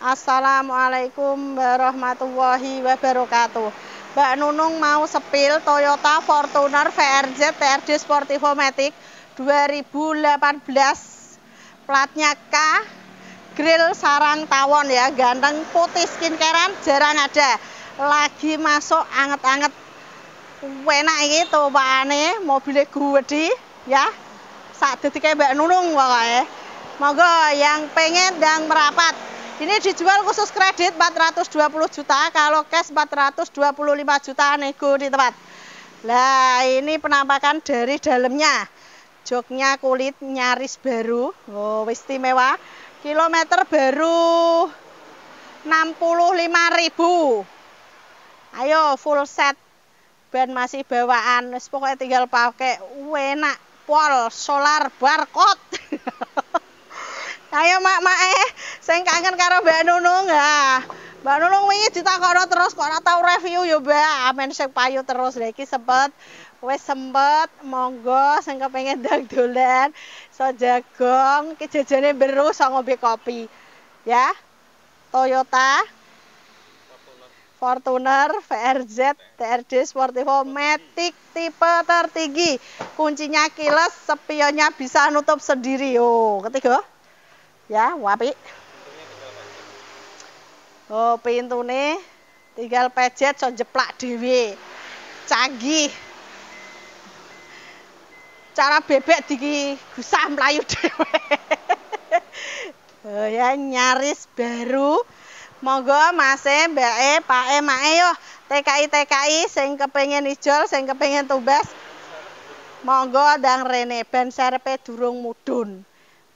Assalamualaikum warahmatullahi wabarakatuh. Mbak Nunung mau sepil Toyota Fortuner VRZ TRD Sportivo Matic 2018, platnya K, grill sarang tawon ya, ganteng putih, skincarean jarang ada, lagi masuk anget-anget, enak gitu pakane, mobilnya gede ya, sak detiknya Mbak Nunung pokoknya. Monggo yang pengen dan merapat. Ini dijual khusus kredit 420 juta, kalau cash 425 juta, nego di tempat. Nah, ini penampakan dari dalamnya. Joknya kulit nyaris baru. Oh, istimewa. Kilometer baru 65.000. Ayo full set. Ban masih bawaan. Pokoknya tinggal pakai enak. Pol, solar, barcode. Ayo mak sing kangen karo Mbak Nunung ya. Mbak Nunung wingi ditakokno terus kok ora tau review ya, Mbak. Amen sing payu terus lha iki wis sempet monggo sing kepengin ndang dolan so jagong iki jajane beru so ngombe kopi. Ya. Toyota Fortuner VRZ TRD Sportivo Matic tipe tertinggi. Kuncinya kiles, spionnya bisa nutup sendiri. Oh, ketiga. Ya, wapi. Oh, pintune tinggal pejet so jeplak dhewe. Canggih. Cara bebek digusah mlayu dhewe. Oh ya, nyaris baru. Monggo Mase, Mbake, Pake, Make yo TKI sing kepengin ijol, sing kepengin tumbas. Monggo ndang rene ban serpe durung mudhun.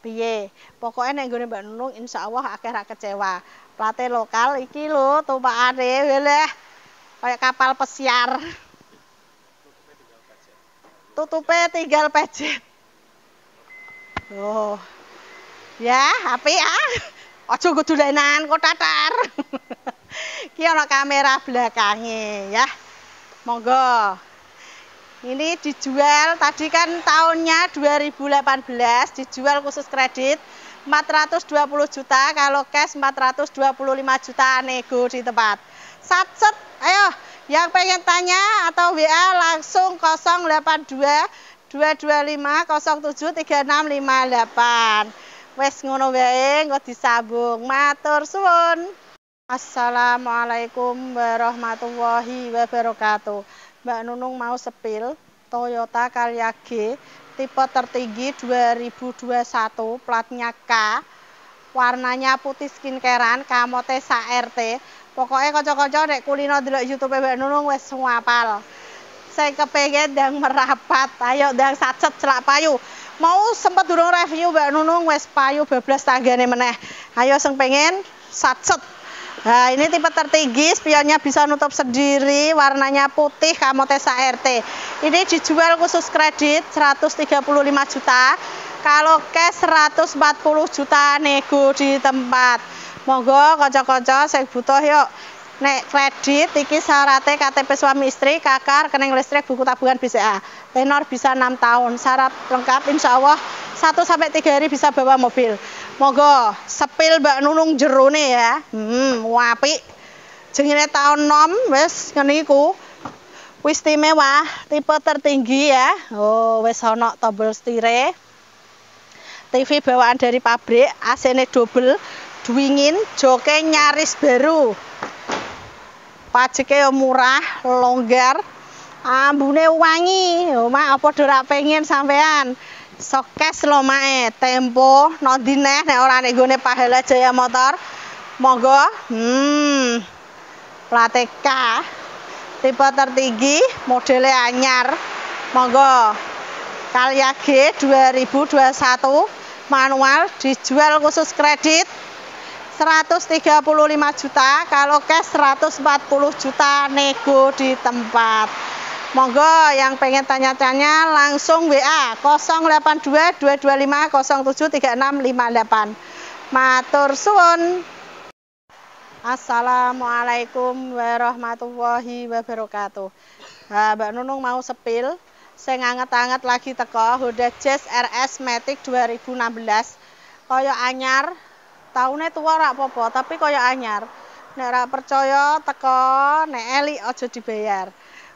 Piye? Pokoknya nek nggone Mbak Nunung insyaallah akeh ra kecewa. Plate lokal iki lho tumpakane weleh kayak kapal pesiar. Tutupe tinggal pejet. Oh. Ya, apik ah. Aja nggo dolenan kok tatar. Ki ana kamera belakangnya ya. Monggo. Ini dijual, tadi kan tahunnya 2018, dijual khusus kredit 420 juta, kalau cash 425 juta, nego di tempat. Satset, ayo yang pengen tanya atau WA langsung 082 225 07 3658. Wes ngono wae, engko disambung. Matur suwun. Assalamualaikum warahmatullahi wabarakatuh. Mbak Nunung mau sepil Toyota Calya G tipe tertinggi 2021, platnya K, warnanya putih skincarean, kamote sak-RT. Pokoknya kocok-kocok nek kulino delok YouTube Mbak Nunung wis ngapal. Saya kepengen ndang merapat, ayo ndang sacet celak payu. Mau sempat durung review Mbak Nunung wis payu bablas tanggane meneh. Ayo sing pengen sacet. Nah, ini tipe tertinggi, spionnya bisa nutup sendiri, warnanya putih, kamote sak-RT. Ini dijual khusus kredit 135 juta, kalau cash 140 juta, nego di tempat. Monggo kanca-kanca sing butuh yuk. Nek kredit iki syaratnya KTP suami istri, KK, rekening listrik, buku tabungan BCA. Tenor bisa 6 tahun. Syarat lengkap insyaallah 1 sampai 3 hari bisa bawa mobil. Monggo sepil Mbak Nunung jerone ya. Apik. Jengine tahun nom wis ngene iku. Wis istimewa, tipe tertinggi ya. Oh, wis ana tombol stire. TV bawaan dari pabrik, AC-ne double, dingin, joke nyaris baru. Pajeke murah, longgar, ambune wangi. Oh, mak apa ora pengen sampean? Sokes lo mae, tempo, nondineh nek ora nek gone Pahala Jaya Motor. Monggo. Plate K, tipe tertinggi, modelnya anyar. Monggo. Calya G 2021 manual, dijual khusus kredit 135 juta, kalau cash 140 juta, nego di tempat. Monggo yang pengen tanya-tanya langsung WA 082 225 07 3658. Matur suwun. Assalamualaikum warahmatullahi wabarakatuh. Nah, Mbak Nunung mau sepil, sing anget-anget lagi teko Honda Jazz RS Matic 2016. Kaya anyar, taune tua ora apa-apa, tapi kaya anyar. Nek ora percaya teko, nek elik aja dibayar.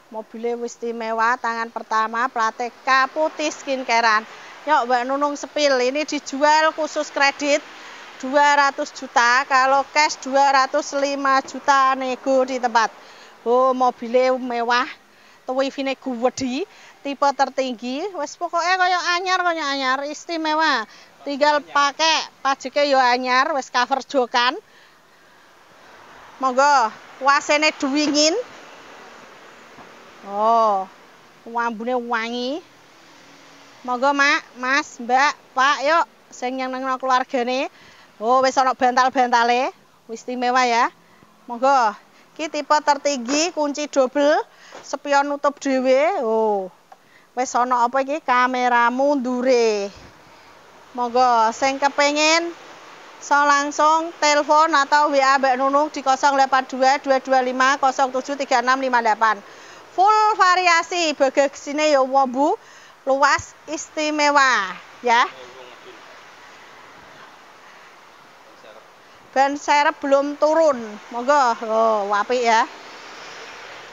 Mobilnya istimewa, tangan pertama, plate K putih skincarean. Yuk Mbak Nunung sepil, ini dijual khusus kredit 200 juta, kalau cash 205 juta nego di tempat. Oh, mobilnya mewah, tuwivine gede, tipe tertinggi, wes pokoknya kaya anyar, istimewa. Tinggal pakai pajaknya yo anyar, wes cover jokan. Monggo, wasene duwingin. Oh, wambune wangi. Monggo Mak, Mas, Mbak, Pak, yuk sing nyenengno keluargane. Oh, wis ana bantal-bantale, istimewa ya. Monggo. Iki tipe tertinggi, kunci double, spion nutup dhewe. Oh. Wis ana apa iki? Kamera mundure. Monggo, sing kepengin langsung telepon atau WA Mbak Nunung di 082 225 07 3658. Full variasi, bagagesine ya wombu, luas, istimewa ya. Ban serep belum turun. Monggo, oh apik ya.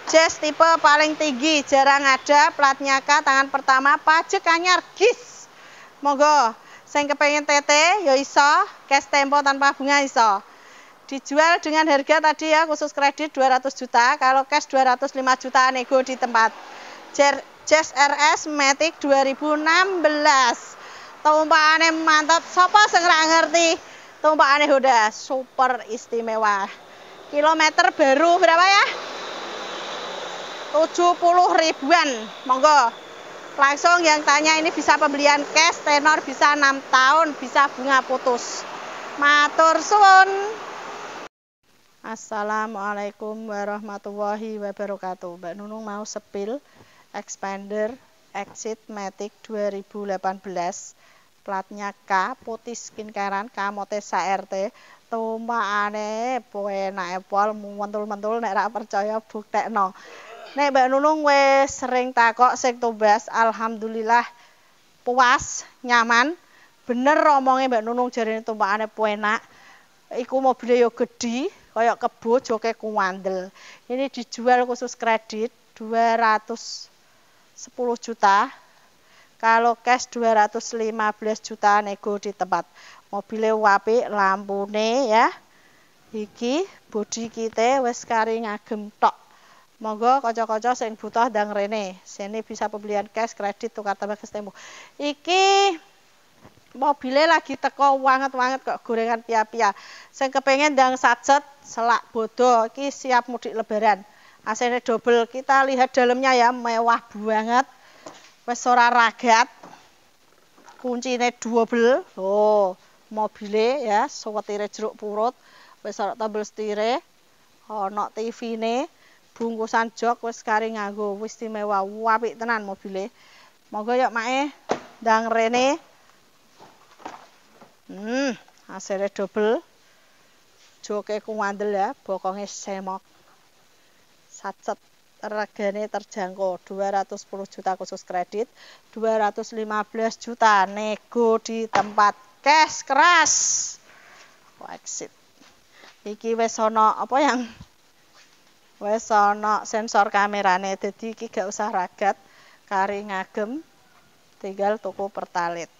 Jazz tipe paling tinggi, jarang ada, platnya K, tangan pertama, pajak anyar, gis. Monggo, sing kepengen TT ya iso, cash tempo tanpa bunga iso. Dijual dengan harga tadi ya, khusus kredit 200 juta, kalau cash 205 juta nego di tempat. Jazz RS Matic 2016. Tumpakane mantap, sapa sing ora ngerti? Tumpakane Honda super istimewa. Kilometer baru berapa ya? 70 ribuan. Monggo. Langsung yang tanya ini bisa pembelian cash, tenor bisa 6 tahun, bisa bunga putus. Matur suwun. Assalamualaikum warahmatullahi wabarakatuh. Mbak Nunung mau sepil Expander Exit Matic 2018. Platnya K, putih skincarean, Kamotesa RT. Tumpakane penak pol mentul-mentul, nek ra percaya buktekno. Nek Mbak Nunung wis sering takok sing tumbas, alhamdulillah puas, nyaman. Bener omonge Mbak Nunung, jarine tumpakane penak. Iku mobilnya yo gede, kaya kebo, joke kuandel. Ini dijual khusus kredit 210 juta. Kalau cash 215 juta nego di tempat. Mobilnya apik, lampune ya. Iki bodi kita wis kari ngagem tok. Monggo kanca-kanca sing butuh ndang rene. Sini bisa pembelian cash, kredit, tukar tambah kestempo. Iki mobilnya lagi teko wanget-wanget kok, gorengan pia-pia. Sing kepengen ndang satset selak bodo, iki siap mudik lebaran. AC-ne double, kita lihat dalamnya ya, mewah banget. Wis ora ragat. Kuncine double. Oh, mobilnya ya, sewetire jeruk purut. Wis ora tombol setire. Ana TV-ne, bungkusan jok wis kari nganggo, wis istimewa, apik tenan mobilnya. Monggo yuk Mae, ndang rene. AC-ne double. Joke kuandel ya, bokonge semok. Satset regane terjangkau 210 juta khusus kredit, 215 juta nego di tempat, cash keras. Exit. Iki wis ana apa yang wis ana sensor kamerane, dadi iki gak usah ragat, kari ngagem, tinggal tuku pertalit.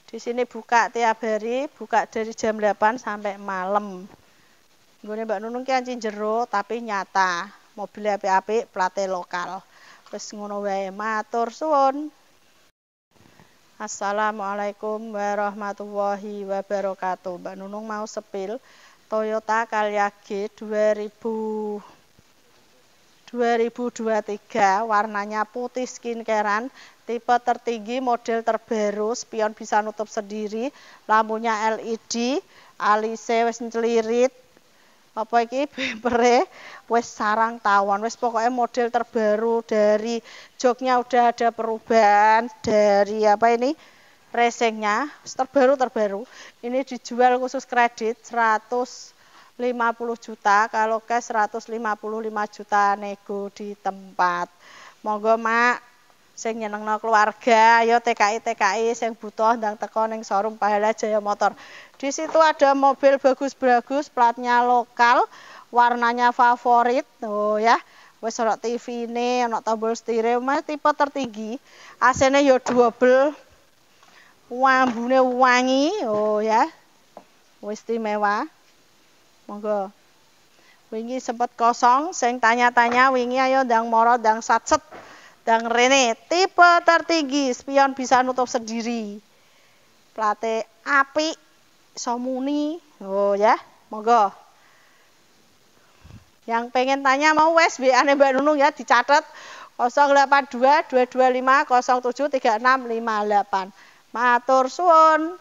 Di sini buka tiap hari, buka dari jam 8 sampai malam. Nggone Mbak Nunung ki anci jero tapi nyata. Mobil apik-apik, plate lokal. Wis ngono wae, matur suwun. Assalamualaikum warahmatullahi wabarakatuh. Mbak Nunung mau sepil Toyota Calya-G 2023, warnanya putih skincarean, tipe tertinggi, model terbaru, spion bisa nutup sendiri, lampunya LED, alise wis celirit. Apa iki bempere wis sarang tawon, wis pokoknya model terbaru, dari joknya udah ada perubahan, dari apa ini racingnya terbaru. Ini dijual khusus kredit 150 juta, kalau cash 155 juta nego di tempat. Monggo Mak, sing nyenengno keluarga, ayo TKI sing butuh ndang teko ning showroom Pahala Jaya Motor. Di situ ada mobil bagus-bagus, platnya lokal, warnanya favorit. Oh ya, wis ana TV-ne, ana tombol stereo, tipe tertinggi. AC-ne yo double. Ambune wangi. Oh ya. Wis istimewa. Monggo. Wingi sempet kosong, sing tanya-tanya wingi ayo ndang moro ndang satset. Ndang rene, tipe tertinggi, spion bisa nutup sendiri. Plate apik, iso muni. Oh ya, monggo. Yang pengen tanya mau wes WA-ne Mbak Nunung ya dicatat 082 225 073658. Matur suwun.